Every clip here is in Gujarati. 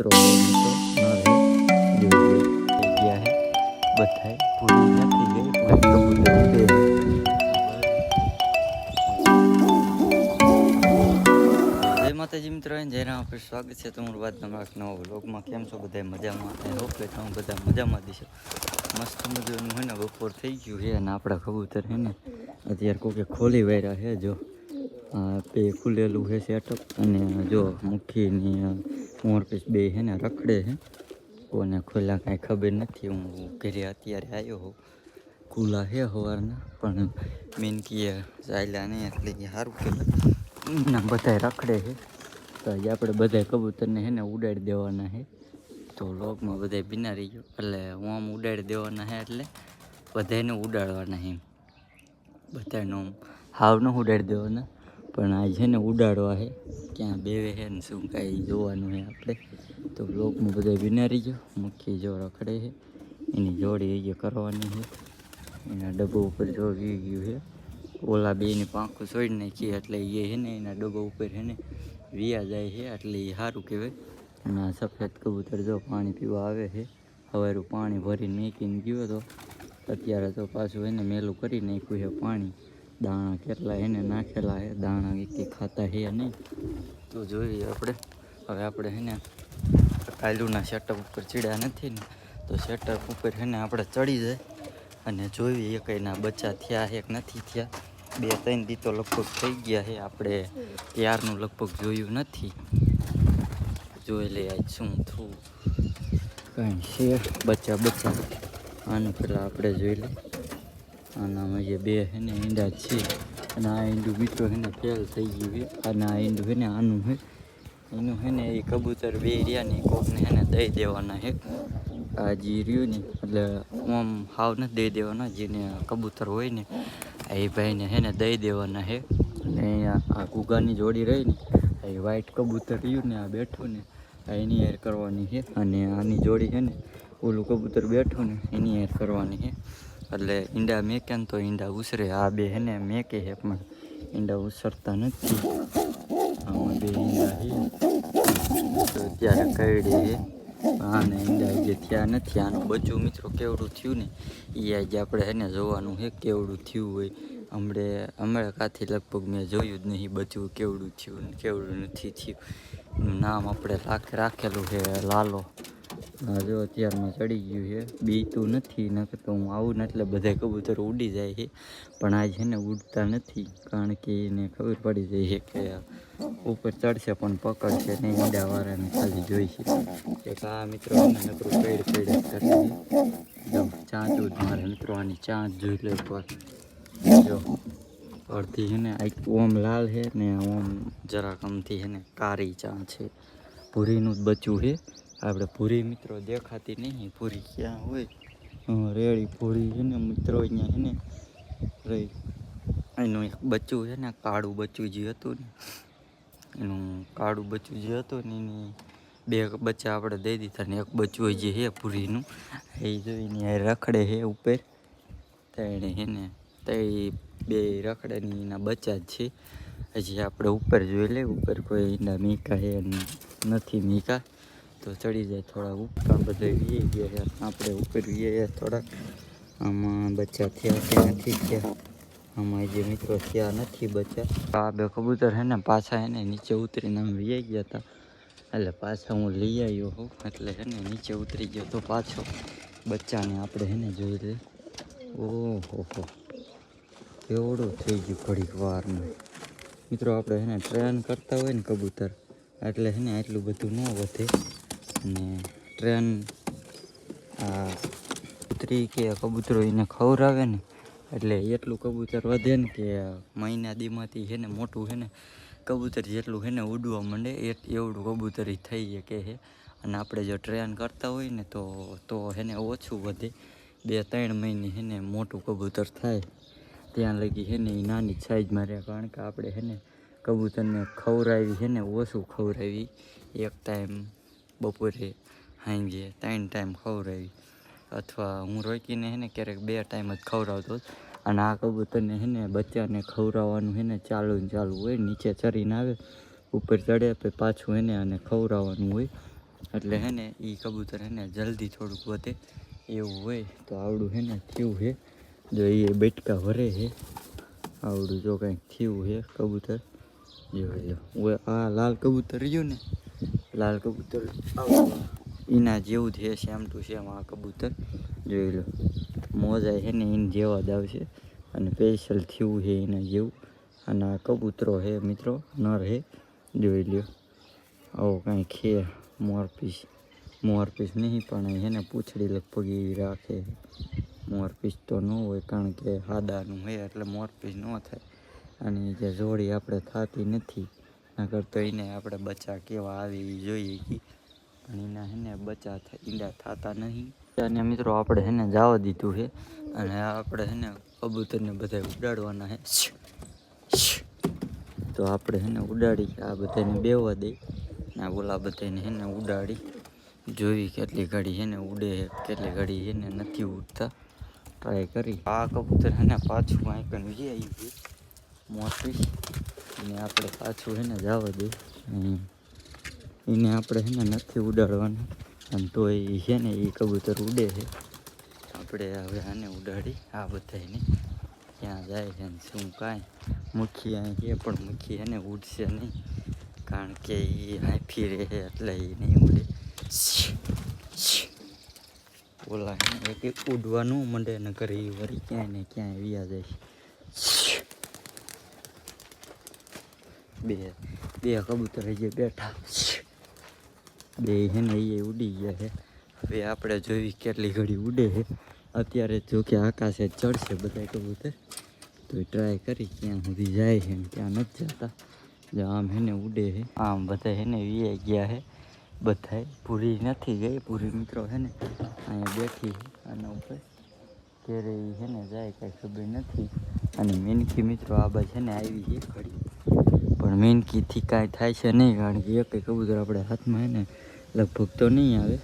માતાજી મિત્રો જયરામ આપણે સ્વાગત છે તમારું વાત નવા વ્લોગમાં. કેમ છો બધા મજામાં? આઈ હોપ કે તમે બધા મજામાં દીશો. મસ્ત મજાનું હે ને બપોર થઈ ગયું છે અને આપણા કબૂતર છે ને અત્યારે કોકે ખોલી વાર્યા છે. જો બે ખુલેલું છે સેટઅપ અને જો મુખીની મોરપીસ બે છે ને રખડે છે. કોને ખોલ્યા કાંઈ ખબર નથી. હું ઘરે અત્યારે આવ્યો હોઉં, ખુલ્લા છે સવારના પણ મેનકીએ ચાલ્યા નહીં એટલે સારું કહેવાય. બધા રખડે છે તો આપણે બધા કબૂતરને છે ને ઉડાડી દેવાના છે. તો લોકમાં બધા ભીના રહી ગયો એટલે હું આમ ઉડાડી દેવાના છે એટલે બધાને ઉડાડવાના છે. બધાને આમ હાવ ન ઉડાડી દેવાના પણ આ છે ને ઉડાડવા છે. ક્યાં બેવે છે ને શું કાંઈ જોવાનું છે આપણે. તો લોકમાં બધા ભીના રહી ગયો. મુખ્ય જો રખડે છે એની જોડી એ કરવાની છે. એના ડબ્બો ઉપર જો વી ગયું છે. ઓલા બેની પાંખું છોડી નાખી એટલે એ છે ને એના ડબ્બા ઉપર છે ને વિયા જાય છે એટલે એ સારું કહેવાય. અને આ સફેદ કબૂતર જો પાણી પીવા આવે છે. સવારું પાણી ભરીને મેકીને ગયો હતો, અત્યારે તો પાછું એને મેલું કરી નાખ્યું છે પાણી. દાણા કેટલા એને નાખેલા છે, દાણા એક ખાતા છે નહીં. તો જોઈએ આપણે. હવે આપણે છે ને કાલુના સેટઅપ ઉપર ચડ્યા નથી ને તો સેટઅપ ઉપર છે ને આપણે ચડી જાય અને જોઈએ એ કંઈના બચ્ચા થયા છે કે નથી થયા. 2-3 દી તો લગભગ થઈ ગયા છે. આપણે ત્યારનું લગભગ જોયું નથી. જોઈ લે આજ શું થયું કાંઈ છે બચ્ચા. આનું પહેલાં આપણે જોઈ લે. આનામાં જે બે છે ને ઈંડા છે અને આ ઈંડું મિત્રો છે ને ફેલ થઈ ગયું છે. અને આ ઈંડું છે ને આનું છે એનું છે ને એ કબૂતર બે રહ્યા ને કોકને છે ને દઈ દેવાના છે. આ જે રહ્યું ને એટલે આમ હાવ નથી દઈ દેવાના. જેને કબૂતર હોય ને એ ભાઈને છે ને દઈ દેવાના છે. અને આ કુગાની જોડી રહી ને એ વ્હાઈટ કબૂતર રહ્યું ને આ બેઠું ને એની એર કરવાની છે. અને આની જોડી છે ને ઓલું કબૂતર બેઠું ને એની એર કરવાની છે. એટલે ઈંડા મેકે ને તો ઈંડા ઉછરે. આ બે છે ને મેકે છે પણ ઈંડા ઉછરતા નથી. આમાં બે ઈંડા છે તો અત્યારે કરડે છે. આને ઈંડા જે થયા નથી. આનું બચ્ચું મિત્રો કેવડું થયું ને એ આજે આપણે છે ને જોવાનું છે કેવડું થયું હોય. હમણાં કાથી લગભગ મેં જોયું જ નહીં બચ્ચું કેવડું થયું ને કેવડું નથી થયું. એનું નામ આપણે રાખેલું છે લાલો. જો અત્યારમાં ચડી ગયું છે. બીતું નથી નકર તો હું આવું ને એટલે બધા કબૂતર ઉડી જાય છે. પણ આ છે ને ઉડતા નથી કારણ કે એને ખબર પડી જાય છે કે ઉપર ચડશે પણ પકડશે નહીં. ઈંડાવાળાને ખાલી જોઈશે. એક આ મિત્રો નકરું પેડ કરે જો ચાંચું જ મારે મિત્રો. આની ચાંચ જોઈ લે પર જો અડધી છે ને ઓમ લાલ છે ને ઓમ જરાક આમથી છે ને કારી ચાંચ છે. ભૂરીનું જ બચ્ચું છે. આપણે ભૂરી મિત્રો દેખાતી નહીં. ભૂરી ક્યાં હોય? રેડી ભૂરી છે ને મિત્રો અહીંયા છે ને રહી. એનું એક બચ્ચું છે ને કાળું બચ્ચું જે હતું ને એનું કાળું બચ્ચું જે હતું ને એની 2 બચ્ચા આપણે દઈ દીધા ને એક બચ્ચું જે છે ભૂરીનું એ જોઈને રખડે છે ઉપર. તેણે છે ને તે 2 રખડે ને એના બચ્ચા જ છે. હજી આપણે ઉપર જોઈ લે. ઉપર કોઈ ઈંડા મીકા છે નથી મીકા તો ચડી જાય થોડા ઉપર. બધા વી ગયા છે આપણે ઉપર વીએ થોડાક. આમાં બચ્ચા થયા કે નથી થયા આમાં જે મિત્રો થયા નથી બચ્ચા. આ 2 કબૂતર છે ને પાછા એને નીચે ઉતરીને આમ વી ગયા હતા એટલે પાછા હું લઈ આવ્યો હોઉં એટલે છે ને નીચે ઉતરી ગયો તો પાછો. બચ્ચાને આપણે છે ને જોઈ લે. ઓહો એવડું થઈ ગયું ઘડીક વારનું. મિત્રો આપણે છે ને ટ્રેન કરતા હોય ને કબૂતર એટલે છે ને એટલું બધું ન વધે. અને ટ્રેન આ કૂતરી કે કબૂતરો એને ખવડાવે ને એટલે એટલું કબૂતર વધે ને કે મહિના દીમાંથી છે ને મોટું છે ને કબૂતર જેટલું છે ને ઉડવા માંડે એવડું કબૂતર થઈ શકે છે. અને આપણે જો ટ્રેન કરતા હોય ને તો છે ને ઓછું વધે. 2-3 મહિને છે ને મોટું કબૂતર થાય ત્યાં લગી છે ને એ નાની સાઈઝમાં રહે. કારણ કે આપણે છે ને કબૂતરને ખવડાવી છે ને ઓછું ખવડાવી. એક ટાઈમ બપોરે સાંજે 3 ટાઈમ ખવડાવી અથવા હું રોકીને છે ને ક્યારેક 2 ટાઈમ જ ખવડાવતો. અને આ કબૂતરને છે ને બચ્ચાને ખવડાવવાનું છે ને ચાલુ હોય. નીચે ચરીને આવે ઉપર ચડે તો પાછું એને અને ખવડાવવાનું હોય. એટલે હે ને એ કબૂતર હે ને જલ્દી થોડુંક વધે એવું હોય તો આવડું હે ને થયું છે. જો એ બેટકા ભરે છે આવડું જો કંઈક થયું છે કબૂતર. જો આ લાલ કબૂતર રહ્યું ને, લાલ કબૂતર એના જેવું જ છે, સેમ ટુ સેમ આ કબૂતર જોઈ લો. મોજા છે ને એને જેવા જ આવશે અને સ્પેશિયલ થયું છે એના જેવું. અને આ કબૂતરો છે મિત્રો, નર છે જોઈ લ્યો. આવો કાંઈક છે મોરપીસ નહીં પણ છે ને પૂંછડી લગભગ એવી રાખે. મોરપીસ તો ન હોય કારણ કે સાદાનું હોય એટલે મોરપીસ ન થાય. અને જે જોડી આપણે થતી નથી નકર તો એને આપણે બચ્ચા કેવા આવે એ જોઈએ કે, પણ એના છે ને બચ્ચા ઈંડા થતા નહીં. અને મિત્રો આપણે છે ને જવા દીધું છે અને આપણે છે ને કબૂતરને બધા ઉડાડવાના છે. તો આપણે છે ને ઉડાડી આ બધાને બેવા દઈ ને ઓલા બધાને છે ને ઉડાડી જોઈ કેટલી ઘડી છે ને ઉડે છે, કેટલી ઘડી છે ને નથી ઉડતા. ટ્રાય કરી. આ કબૂતર છે ને પાછું આંકણ વી આવ્યું છે મોરપીસ, અને આપણે પાછું છે ને જવા દઈ. એને આપણે છે ને નથી ઉડાડવાના અને તો એ છે ને એ કબૂતર ઉડે છે. આપણે હવે આને ઉડાડી આ બધાને ક્યાં જાય છે ને શું કાંઈ. મુખી અહીં છે પણ મુખી એને ઉડશે નહીં કારણ કે એ હાંફી રહે એટલે એ નહીં ઉડે. ઓલા એક ઉડવાનું મંડે ને કરે એ વળી ક્યાંય ને ક્યાંય વ્યા જાય છે. બે કબૂતર જે બેઠા બે છે ને એ ઉડી ગયા છે. હવે આપણે જોઈ કેટલી ઘડી ઉડે છે. અત્યારે જો કે આકાશે ચડશે બધા કબૂતર, તો ટ્રાય કરી ક્યાં સુધી જાય છે ને ક્યાં નથી જતા. જો આમ હેને ઉડે છે, આમ બધા હેને વી ગયા છે. બધાય પૂરી નથી ગઈ. પૂરી મિત્રો છે ને અહીંયા બેઠી આના ઉપર ક્યારે એ છે ને જાય કાંઈ ખબર નથી. અને મેનકી મિત્રો આ બાજુ છે ને આવી છે ઘડી, પણ મેનકીથી કાંઈ થાય છે નહીં કારણ કે એક કબૂતર આપણે હાથમાં છે ને લગભગ તો નહીં આવે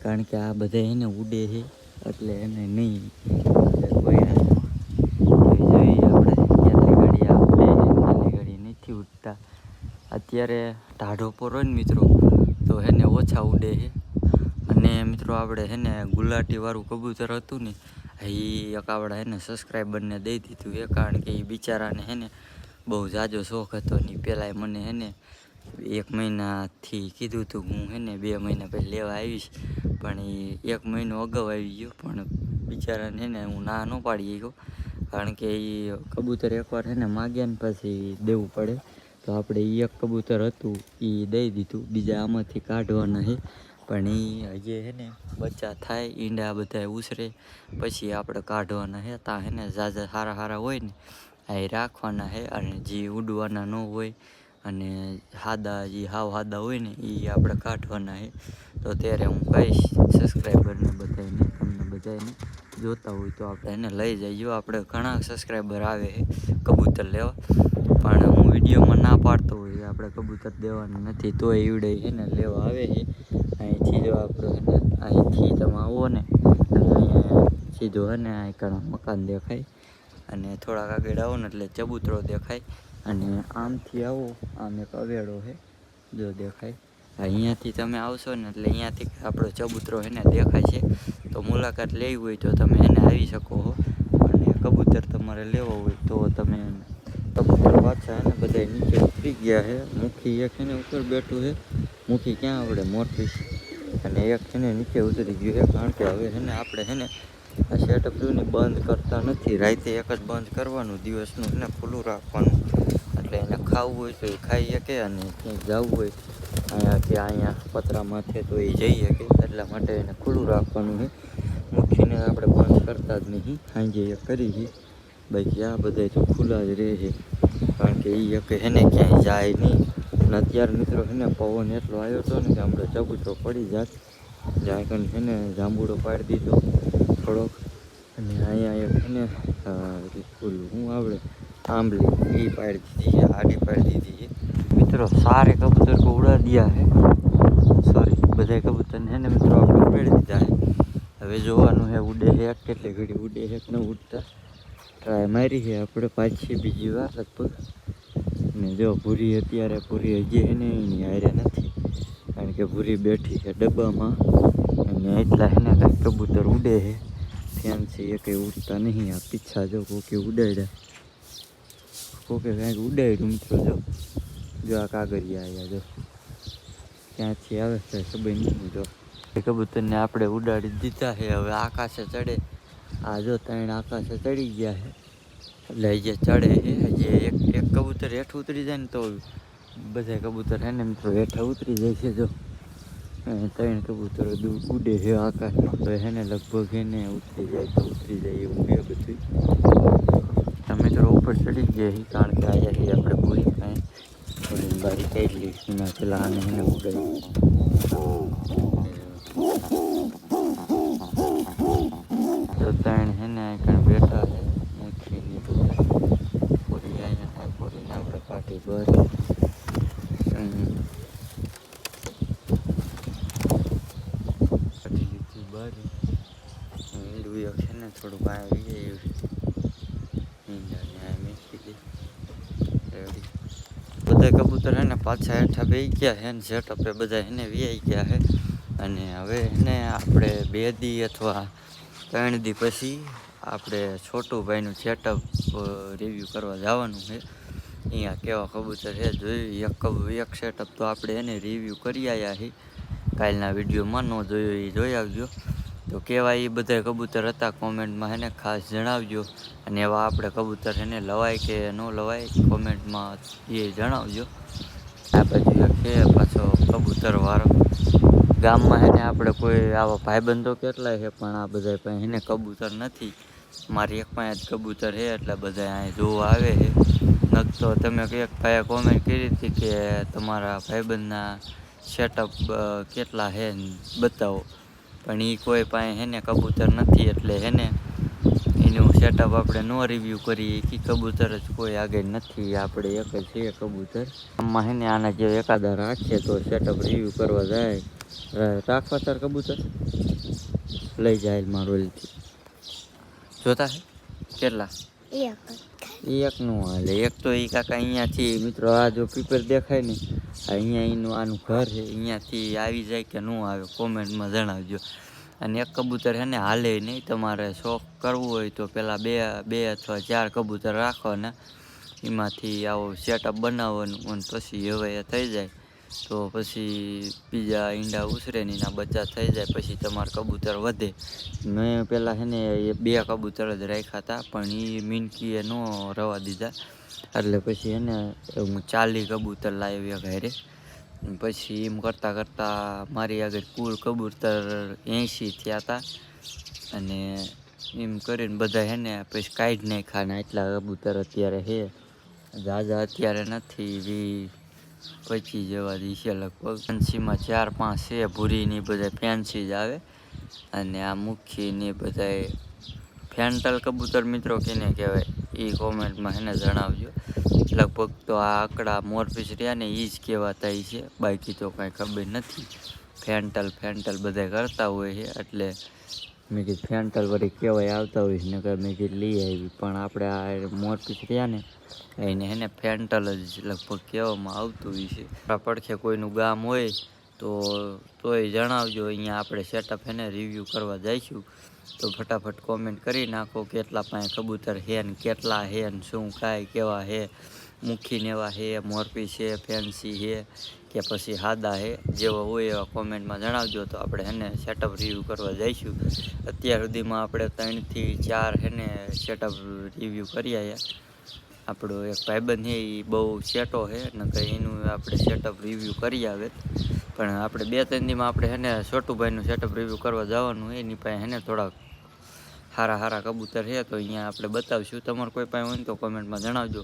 કારણ કે આ બધા એને ઉડે છે એટલે એને નહીં કોઈ હાથમાં જોઈએ. આપણે કેટલી ઘડી આ ઉડે છે કેટલી ઘડી નથી ઉડતા. અત્યારે ટાઢો પર હોય ને મિત્રો તો એને ઓછા ઉડે છે. અને મિત્રો આપણે છે ને ગુલાટીવાળું કબૂતર હતું ને એ એક આપણે એને સબસ્ક્રાઈબરને દઈ દીધું છે કારણ કે એ બિચારાને છે ને બહુ જાજો શોખ હતો ને. પહેલાં મને છે ને 1 મહિનાથી કીધું હતું હું છે ને 2 મહિના પહેલાં લેવા આવીશ, પણ એ 1 મહિનો અગાઉ આવી ગયો. પણ બિચારાને છે ને હું ના ન પાડી ગયો કારણ કે એ કબૂતર એકવાર છે ને માગ્યા ને પછી દેવું પડે. તો આપણે એ એક કબૂતર હતું એ દઈ દીધું, બીજા આમાંથી કાઢવાના છે. પણ એ હજી છે ને બચ્ચા થાય ઈંડા બધા ઉછરે પછી આપણે કાઢવાના છે. ત્યાં છે ને ઝાઝા સારા હોય ને એ રાખવાના છે અને જે ઉડવાના ન હોય અને સાદા જે હાવ સાદા હોય ને એ આપણે કાઢવાના છે. તો ત્યારે હું કહીશ સબસ્ક્રાઈબરને બધાને, તમને બધાને જોતા હોય તો આપણે એને લઈ જઈએ. આપણે ઘણા સબસ્ક્રાઈબર આવે છે કબૂતર લેવા, પણ હું વિડીયોમાં ના પાડતો હોય આપણે કબૂતર દેવાના નથી તો એવડે એને લેવા આવે છે. અહીંથી જો આપણે અહીંથી તમે આવો ને એટલે અહીંયા સીધો હે ને અહીં મકાન દેખાય અને થોડાક આગળ આવો ને એટલે ચબૂતરો દેખાય. અને આમથી આવો આમ એક અવેડો છે જો દેખાય. અહીંયાથી તમે આવશો ને એટલે અહીંયાથી આપણો ચબૂતરો એને દેખાય છે. તો મુલાકાત લેવી હોય તો તમે એને આવી શકો છો. અને કબૂતર તમારે લેવો હોય તો તમે કબૂતર પાછા એને બધા નીચે ઉતરી ગયા છે. મુખી એક એને ઉપર બેઠું છે, મુખી ક્યાં આપણે મોરપીસ, અને એક છે ને નીચે ઉતરી ગયું છે કારણ કે હવે છે ને આપણે છે ને આ સેટઅપ જોઈને બંધ કરતા નથી. રાતે એક જ બંધ કરવાનું, દિવસનું છે ને ખુલ્લું રાખવાનું. એટલે એને ખાવું હોય તો એ ખાઈ શકે અને ક્યાંય જવું હોય અહીંયા પતરા માથે તો એ જઈ શકે. એટલા માટે એને ખુલ્લું રાખવાનું છે. મુખીને આપણે બંધ કરતા જ નહીં, સાંજે એ કરી છે. બાકી આ બધા તો ખુલ્લા જ રહે છે કારણ કે એ એક છે ને ક્યાંય જાય નહીં. અને અત્યારે મિત્રો છે ને પવન એટલો આવ્યો હતો ને કે આપણે ચબૂતરો પડી જાત. જ્યાં કને છે ને જાંબુડો પાડી દીધો થોડોક, અને અહીંયા એક છે ને ફૂલ હું આવડે આંબલી એ પાડી દીધી છે, આડી પાડી દીધી છે. મિત્રો સારે કબૂતર કો ઉડા દિયા હે, સોરી બધા કબૂતરને છે ને મિત્રો આપણે ઉડાડી દીધા છે. હવે જોવાનું છે ઉડે છે કેટલી ઘડી ઉડે છે કે ન ઉડતા. ટ્રાય મારી છે આપણે પાછી બીજી વાર લગભગ. ને જો પૂરી અત્યારે પૂરી હજી છે ને એની હારે નથી કારણ કે ભૂરી બેઠી છે ડબ્બામાં અને એટલા હેને કાંઈ કબૂતર ઉડે છે ફેન્સી એ કંઈ ઉડતા નહીં. આ પીછા જો કોકે ઉડાડ્યા, કોકે કાંઈક ઉડાડ્યું મિત્રો. જો આ કાગળિયા આવ્યા, જો ક્યાંથી આવે છે ખબર નહીં. જો કબૂતરને આપણે ઉડાડી દીધા છે, હવે આકાશે ચડે. આ જો 3 આકાશે ચડી ગયા છે, એટલે જે ચડે છે જે એક કબૂતર હેઠ ઉતરી જાય ને તો બધા કબૂતર હે ને મિત્રો હેઠા ઉતરી જાય છે. જો 3 કબૂતરો ઉડે છે આકાશમાં, તો એને લગભગ એને ઉતરી જાય તો ઉતરી જાય એવું છે બધું. મિત્રો ઉપર ચડી ગયા છે કારણ કે અહીંયા આપણે પૂરી કાંઈ થોડી બારી કાઢી એના પેલા આને એને ઉડાડી. તો 3 હે ને કાંઈ બેઠા છે મૂકીને પૂરી અહીંયા પૂરીને આપણે પાટી પર છે ને થોડુંક આવી જાય બધા કબૂતર હે ને પાછા હેઠા બેસી ગયા છે ને સેટઅપે બધા એને વીઆઈ ગયા છે. અને હવે એને આપણે 2 દી અથવા 3 દી પછી આપણે છોટુભાઈનું સેટઅપ રિવ્યૂ કરવા જવાનું છે. અહીંયા કેવા કબૂતર છે જોયું. એક સેટઅપ તો આપણે એને રિવ્યૂ કરી આવ્યા છીએ, કાલના વિડીયોમાં ન જોયો એ જોઈ આવજો. તો કેવા એ બધા કબૂતર હતા કોમેન્ટમાં એને ખાસ જણાવજો. અને એવા આપણે કબૂતર એને લવાય કે ન લવાય કોમેન્ટમાં એ જણાવજો. આ બાજુ એક છે પાછો કબૂતર વાળો. ગામમાં એને આપણે કોઈ આવા ભાઈબંધો કેટલાય છે પણ આ બધા પાસે એને કબૂતર નથી. મારી એક પાસે જ કબૂતર છે એટલે બધા અહીં જોવા આવે છે. નકતો તમે એક ભાઈએ કોમેન્ટ કરી હતી કે તમારા ભાઈબંધના સેટઅપ કેટલા છે બતાવો, પણ એ કોઈ પાસે હેને કબૂતર નથી એટલે હેને એનું સેટઅપ આપણે ન રિવ્યૂ કરીએ. કે કબૂતર જ કોઈ આગળ નથી, આપણે એક જ છે કબૂતર. આમાં હેને આના જે એકાદા રાખીએ તો સેટઅપ રિવ્યૂ કરવા જાય. રાખવા તાર કબૂતર લઈ જાય મારોલથી જોતા છે કેટલા એકનું હાલે. એક તો એ કાકા અહીંયાથી મિત્રો આ જો પીપર દેખાય ને અહીંયા એનું આનું ઘર છે, અહીંયાથી આવી જાય કે ન આવે કોમેન્ટમાં જણાવજો. અને એક કબૂતર છે ને હાલે નહીં. તમારે શોખ કરવું હોય તો પહેલાં બે અથવા 4 કબૂતર રાખો ને એમાંથી આવો સેટઅપ બનાવવાનું અને પછી હવે એ થઈ જાય તો પછી બીજા ઈંડા ઉછરે ને એના બચ્ચા થઈ જાય પછી તમારા કબૂતર વધે. મેં પહેલાં છે ને 2 કબૂતર જ રાખ્યા હતા પણ એ મીનકીએ ન રવા દીધા એટલે પછી એને હું 40 કબૂતર લાવ્યા ઘરે. પછી એમ કરતાં કરતાં મારી આગળ કુલ કબૂતર 80 થયા હતા. અને એમ કરીને બધા હે ને પછી કાઢી નાખ્યા ને એટલા કબૂતર અત્યારે છે. ઝાઝા અત્યારે નથી, 25 જેવા દી છે લગભગ. ફેન્સીમાં 4-5 છે ભૂરીની બધા ફેન્સી જ આવે. અને આ મુખીની બધા ફેન્ટલ કબૂતર મિત્રો કેને કહેવાય એ કોમેન્ટમાં એને જણાવજો. લગભગ તો આ આકડા મોરપીસ રહ્યા ને એ જ કહેવાતા છે, બાકી તો કાંઈ ખબર નથી. ફેન્ટલ બધા કરતા હોય છે એટલે મેં કીધું ફેન્ટલ વળી કહેવાય આવતા હોય છે ને મેં કીધું લઈ આવી. પણ આપણે આ મોરપીસ રહ્યા ને એને એને ફેન્ટલ જ લગભગ કહેવામાં આવતું હોય છે. આપણા પડખે કોઈનું ગામ હોય તોય જણાવજો. અહીંયા આપણે સેટઅપ એને રિવ્યૂ કરવા જઈશું તો ફટાફટ કોમેન્ટ કરી નાખો કેટલા પાસે કબૂતર છે ને કેટલા છે ને શું કાંઈ કેવા છે, મુખીને એવા છે, મોરપી છે, ફેન્સી છે કે પછી સાદા છે. જેવા હોય એવા કોમેન્ટમાં જણાવજો તો આપણે એને સેટઅપ રિવ્યૂ કરવા જઈશું. અત્યાર સુધીમાં આપણે 3 થી 4 એને સેટઅપ રિવ્યૂ કરી આવ્યા. આપણો એક ભાઈબંધ છે એ બહુ સેટો છે નકર એનું આપણે સેટઅપ રિવ્યૂ કરી આવે. પણ આપણે 2-3 દીમાં આપણે એને છોટુભાઈનું સેટઅપ રિવ્યૂ કરવા જવાનું એની પાસે એને થોડાક સારા કબૂતર છે તો અહીંયા આપણે બતાવશું. તમારે કોઈ પાસે હોય તો કોમેન્ટમાં જણાવજો.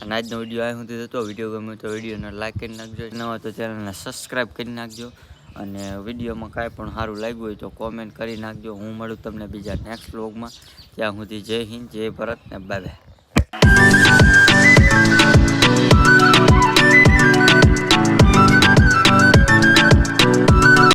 અને આજનો વિડીયો આ સુધી હતો. વિડીયો ગમે તો વિડીયોને લાઈક કરી નાખજો, નવા તો ચેનલને સબસ્ક્રાઈબ કરી નાખજો. અને વિડીયોમાં કાંઈ પણ સારું લાગ્યું હોય તો કોમેન્ટ કરી નાખજો. હું મળું તમને બીજા નેક્સ્ટ વ્લોગમાં. ત્યાં સુધી જય હિન્દ, જય ભારત ને બાય બાય.